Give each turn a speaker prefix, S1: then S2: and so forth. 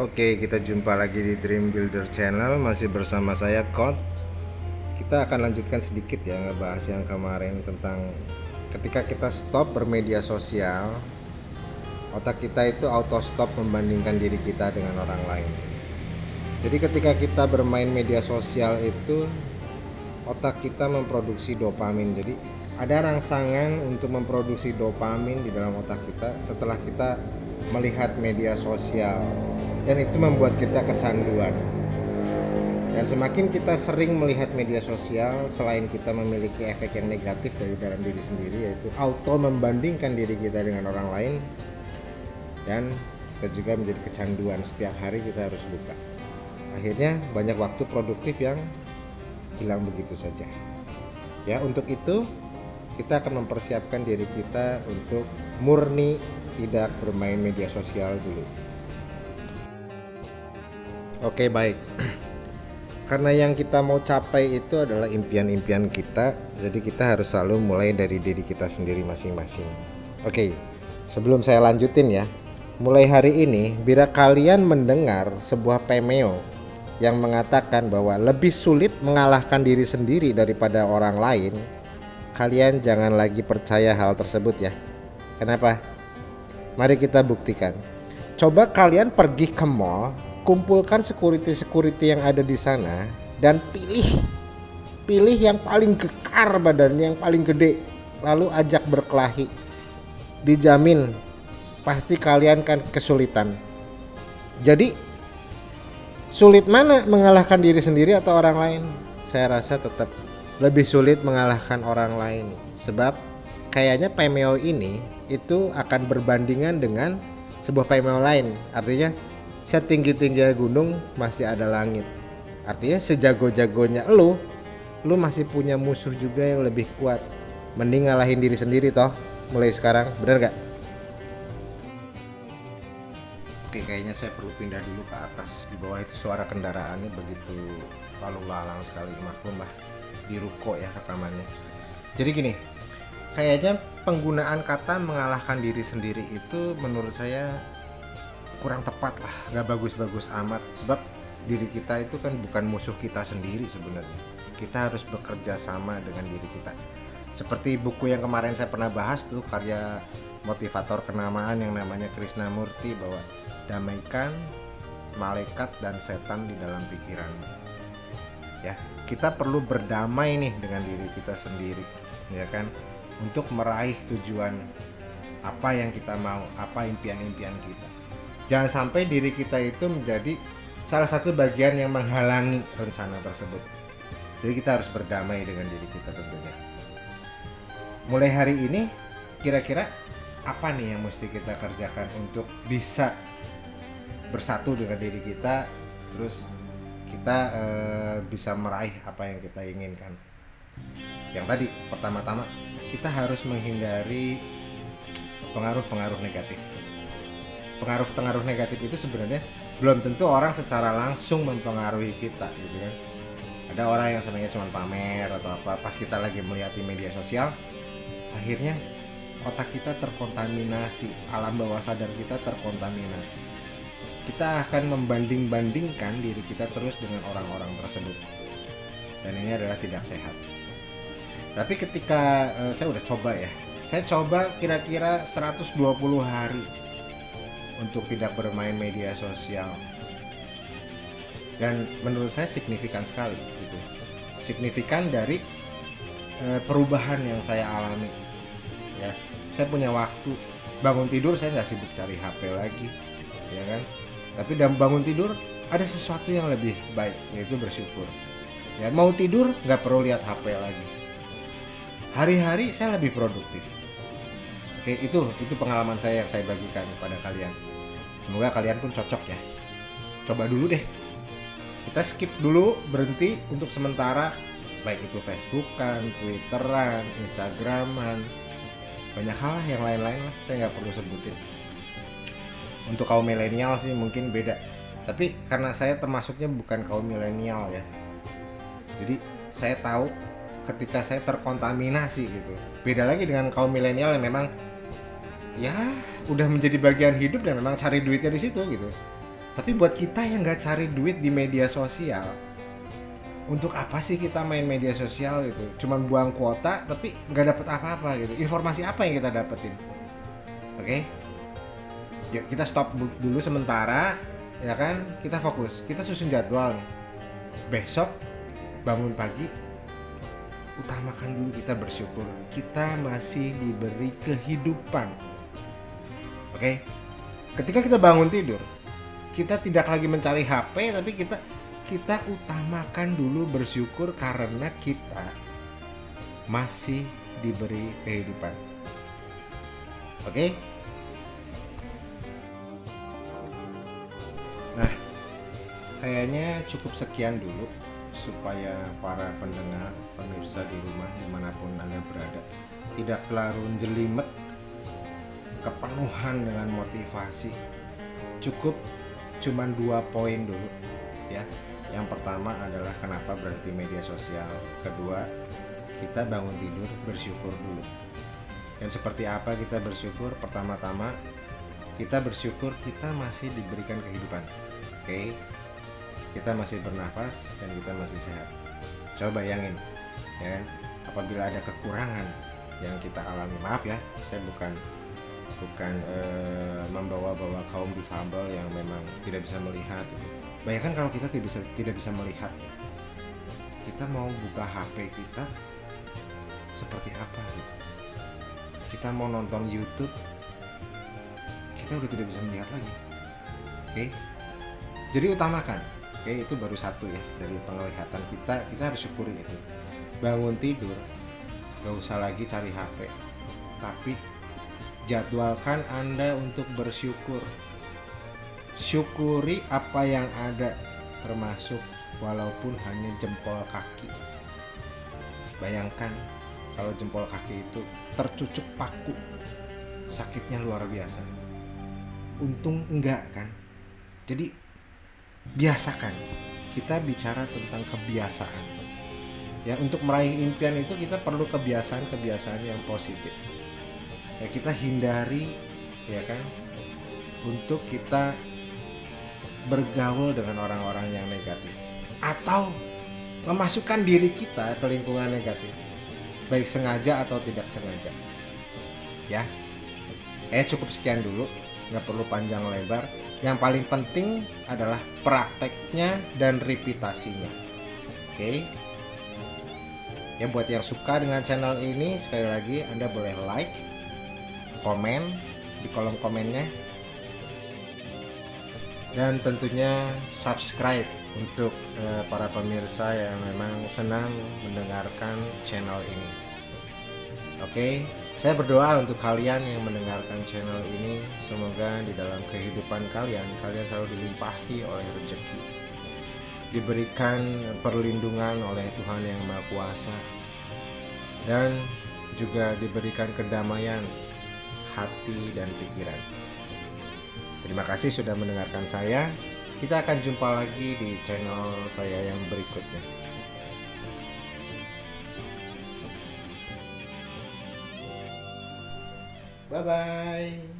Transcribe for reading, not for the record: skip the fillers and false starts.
S1: Oke, kita jumpa lagi di Dream Builder Channel, masih bersama saya Kot. Kita akan lanjutkan sedikit ya ngebahas yang kemarin tentang ketika kita stop bermedia sosial, otak kita itu auto stop membandingkan diri kita dengan orang lain. Jadi ketika kita bermain media sosial itu otak kita memproduksi dopamin. Jadi ada rangsangan untuk memproduksi dopamin di dalam otak kita setelah kita melihat media sosial, dan itu membuat kita kecanduan. Dan semakin kita sering melihat media sosial, selain kita memiliki efek yang negatif dari dalam diri sendiri, yaitu auto membandingkan diri kita dengan orang lain, dan kita juga menjadi kecanduan. Setiap hari kita harus buka. Akhirnya banyak waktu produktif yang hilang begitu saja. Ya, untuk itu kita akan mempersiapkan diri kita untuk murni tidak bermain media sosial dulu. Oke, baik. Karena yang kita mau capai itu adalah impian-impian kita, jadi kita harus selalu mulai dari diri kita sendiri masing-masing. Oke, sebelum saya lanjutin ya, mulai hari ini bila kalian mendengar sebuah pemeo yang mengatakan bahwa lebih sulit mengalahkan diri sendiri daripada orang lain, kalian jangan lagi percaya hal tersebut ya. Kenapa? Mari kita buktikan. Coba kalian pergi ke mall, kumpulkan security yang ada di sana, dan pilih yang paling kekar badannya, yang paling gede, lalu ajak berkelahi. Dijamin pasti kalian kan kesulitan. Jadi sulit mana mengalahkan diri sendiri atau orang lain? Saya rasa tetap lebih sulit mengalahkan orang lain, sebab kayaknya pemeo ini itu akan berbandingan dengan sebuah pemeo lain. Artinya setinggi-tinggi gunung masih ada langit. Artinya sejago-jagonya lu masih punya musuh juga yang lebih kuat. Mending ngalahin diri sendiri toh mulai sekarang, bener gak? Oke, kayaknya saya perlu pindah dulu ke atas. Di bawah itu suara kendaraannya begitu lalu lalang sekali. Maklum lah, di ruko ya rekamannya. Jadi gini, kayaknya penggunaan kata mengalahkan diri sendiri itu menurut saya kurang tepat lah, gak bagus-bagus amat. Sebab diri kita itu kan bukan musuh kita sendiri sebenarnya. Kita harus bekerja sama dengan diri kita. Seperti buku yang kemarin saya pernah bahas tuh, karya motivator kenamaan yang namanya Krishnamurti, bahwa damaikan malaikat dan setan di dalam pikiranmu. Ya, kita perlu berdamai nih dengan diri kita sendiri, ya kan? Untuk meraih tujuan apa yang kita mau, apa impian-impian kita. Jangan sampai diri kita itu menjadi salah satu bagian yang menghalangi rencana tersebut. Jadi kita harus berdamai dengan diri kita tentunya. Mulai hari ini, kira-kira apa nih yang mesti kita kerjakan untuk bisa bersatu dengan diri kita, terus kita bisa meraih apa yang kita inginkan. Yang tadi, pertama-tama kita harus menghindari pengaruh-pengaruh negatif. Pengaruh-pengaruh negatif itu sebenarnya belum tentu orang secara langsung mempengaruhi kita, gitu kan. Ada orang yang senangnya cuma pamer atau apa, pas kita lagi melihat di media sosial, akhirnya otak kita terkontaminasi, alam bawah sadar kita terkontaminasi. Kita akan membanding-bandingkan diri kita terus dengan orang-orang tersebut, dan ini adalah tidak sehat. Tapi ketika saya udah coba ya, saya coba kira-kira 120 hari untuk tidak bermain media sosial, dan menurut saya signifikan sekali gitu. Signifikan dari perubahan yang saya alami ya. Saya punya waktu, bangun tidur saya nggak sibuk cari HP lagi, ya kan. Tapi dalam bangun tidur ada sesuatu yang lebih baik, yaitu bersyukur. Ya, mau tidur nggak perlu lihat HP lagi. Hari-hari saya lebih produktif. Oke, itu pengalaman saya yang saya bagikan kepada kalian. Semoga kalian pun cocok ya. Coba dulu deh. Kita skip dulu, berhenti untuk sementara, baik itu Facebookan, Twitteran, Instagraman, banyak hal lah yang lain-lain lah, saya nggak perlu sebutin. Untuk kaum milenial sih mungkin beda, tapi karena saya termasuknya bukan kaum milenial ya, jadi saya tahu ketika saya terkontaminasi gitu. Beda lagi dengan kaum milenial yang memang ya udah menjadi bagian hidup dan memang cari duitnya di situ gitu. Tapi buat kita yang nggak cari duit di media sosial, untuk apa sih kita main media sosial gitu? Cuman buang kuota tapi nggak dapat apa-apa gitu. Informasi apa yang kita dapetin? Oke? Yuk kita stop dulu sementara, ya kan? Kita fokus. Kita susun jadwal nih. Besok bangun pagi, utamakan dulu kita bersyukur. Kita masih diberi kehidupan. Oke? Ketika kita bangun tidur, kita tidak lagi mencari HP, tapi kita utamakan dulu bersyukur karena kita masih diberi kehidupan. Oke? Nah, kayaknya cukup sekian dulu supaya para pendengar, pemirsa di rumah dimanapun Anda berada tidak terlalu jelimet, kepenuhan dengan motivasi. Cukup cuman 2 poin dulu ya. Yang pertama adalah kenapa berhenti media sosial. Kedua, kita bangun tidur bersyukur dulu. Dan seperti apa kita bersyukur? Pertama-tama kita bersyukur kita masih diberikan kehidupan. Oke? Kita masih bernafas dan kita masih sehat. Coba bayangin, ya kan? Apabila ada kekurangan yang kita alami, maaf ya, saya bukan membawa-bawa kaum difabel yang memang tidak bisa melihat. Bayangkan kalau kita tidak bisa melihat, kita mau buka HP kita seperti apa gitu. Kita mau nonton YouTube, kita udah tidak bisa melihat lagi. Oke? Jadi utamakan. Oke, itu baru satu ya dari penglihatan kita harus syukuri itu. Bangun tidur, gak usah lagi cari HP, tapi jadwalkan Anda untuk bersyukur. Syukuri apa yang ada, termasuk walaupun hanya jempol kaki. Bayangkan kalau jempol kaki itu tercucuk paku, sakitnya luar biasa. Untung enggak kan. Jadi biasakan. Kita bicara tentang kebiasaan. Ya, untuk meraih impian itu kita perlu kebiasaan-kebiasaan yang positif. Ya, kita hindari, ya kan, untuk kita bergaul dengan orang-orang yang negatif atau memasukkan diri kita ke lingkungan negatif, baik sengaja atau tidak sengaja. Ya, cukup sekian dulu, nggak perlu panjang lebar. Yang paling penting adalah prakteknya dan reputasinya. Oke? Ya, buat yang suka dengan channel ini, sekali lagi Anda boleh like, komen di kolom komennya, dan tentunya subscribe untuk para pemirsa yang memang senang mendengarkan channel ini. Oke, saya berdoa untuk kalian yang mendengarkan channel ini, semoga di dalam kehidupan kalian selalu dilimpahi oleh rezeki, diberikan perlindungan oleh Tuhan yang Maha Kuasa, dan juga diberikan kedamaian hati dan pikiran. Terima kasih sudah mendengarkan saya. Kita akan jumpa lagi di channel saya yang berikutnya. Bye bye.